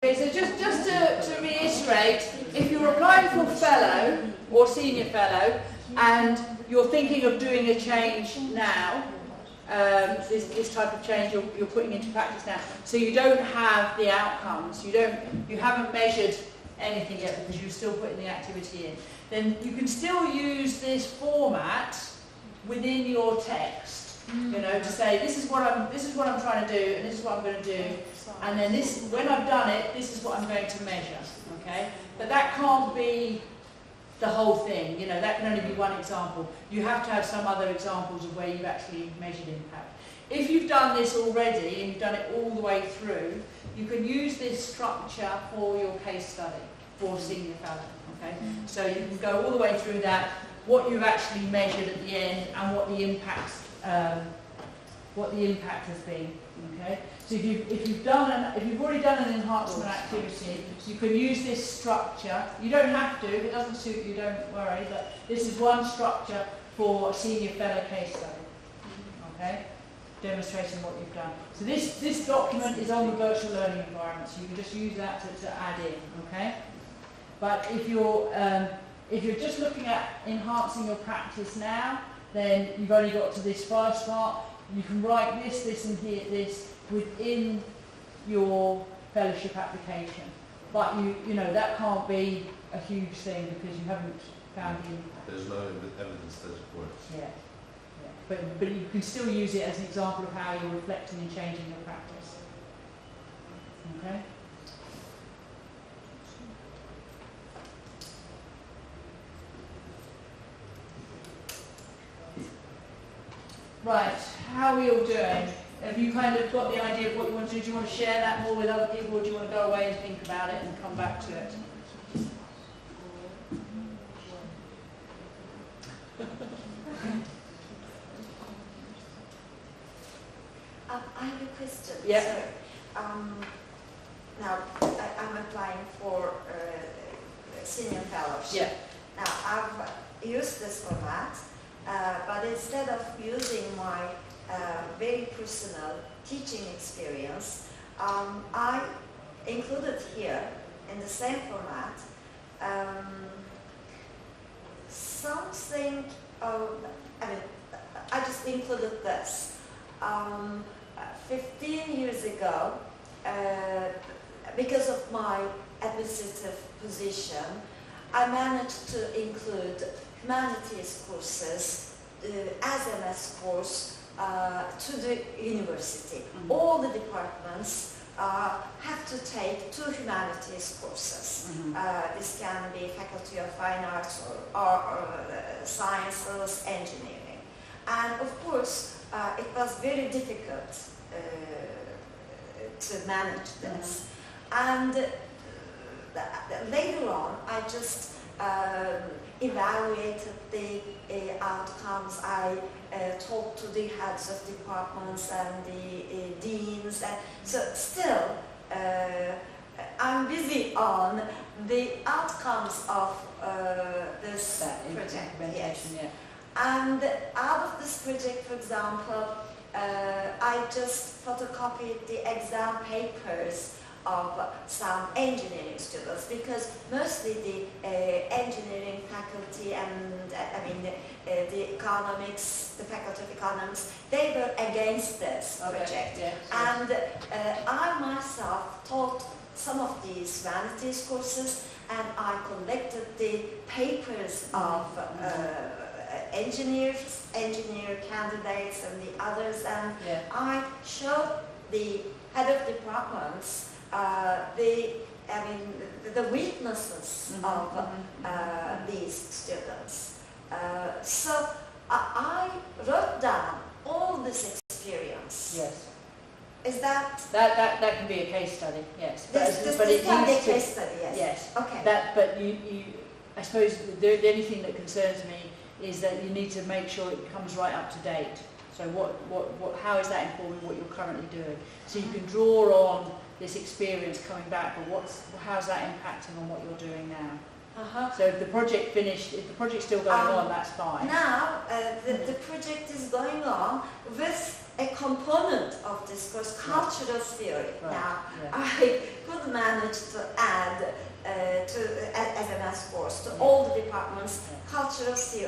Okay, so just to reiterate, if you're applying for fellow or senior fellow and you're thinking of doing a change now, this type of change you're putting into practice now, so you don't have the outcomes, you haven't measured anything yet because you're still putting the activity in, then you can still use this format within your text. You know, to say this is what I'm trying to do, and this is what I'm going to do, and then this, when I've done it, this is what I'm going to measure. Okay, but that can't be the whole thing. You know, that can only be one example. You have to have some other examples of where you've actually measured impact. If you've done this already and you've done it all the way through, you can use this structure for your case study for senior fellow. Okay, so you can go all the way through that, what you've actually measured at the end, and what the impact has been. Okay, so if you've already done an enhancement activity, you can use this structure. You don't have to; if it doesn't suit you, don't worry. But this is one structure for a senior fellow case study. Okay, demonstrating what you've done. So this document is on the virtual learning environment, so you can just use that to add in. Okay, but if you're just looking at enhancing your practice now, then you've only got to this first part. You can write this, and here this within your fellowship application. But you know that can't be a huge thing because you haven't found the impact. There's no evidence that it works. Yeah. But you can still use it as an example of how you're reflecting and changing your practice. Okay? Right, how are we all doing? Have you kind of got the idea of what you want to do? Do you want to share that more with other people, or do you want to go away and think about it and come back to it? I have a question. Yeah. So, now, I'm applying for senior fellowship. Yeah. Now, I've used this format. But instead of using my very personal teaching experience, I included here in the same format something I just included this. 15 years ago, because of my administrative position, I managed to include humanities courses as a MS course to the university. Mm-hmm. All the departments have to take 2 humanities courses. Mm-hmm. This can be Faculty of Fine Arts or Sciences, Engineering. And of course, it was very difficult to manage this. Mm-hmm. And later on, I just evaluated the outcomes. I talked to the heads of departments and the deans. And so still, I'm busy on the outcomes of this project. Yes. Yeah. And out of this project, for example, I just photocopied the exam papers of some engineering students, because mostly the engineering faculty and the economics, the faculty of economics, they were against this project. Yes, yes. And I myself taught some of these humanities courses, and I collected the papers of engineer candidates and the others, and I showed the head of departments the weaknesses of these students. So I wrote down all this experience. Yes. Is that can be a case study? Yes. This can be a case study. Yes. Yes. Okay. But I suppose the only thing that concerns me is that you need to make sure it comes right up to date. So how is that informing what you're currently doing? So you can draw on this experience coming back, but how's that impacting on what you're doing now? So if the project finished, if the project's still going on, that's fine. Now the project is going on with a component of this course, cultural theory. Right, Now, yeah. I could manage to add as a math course to all the departments cultural theory.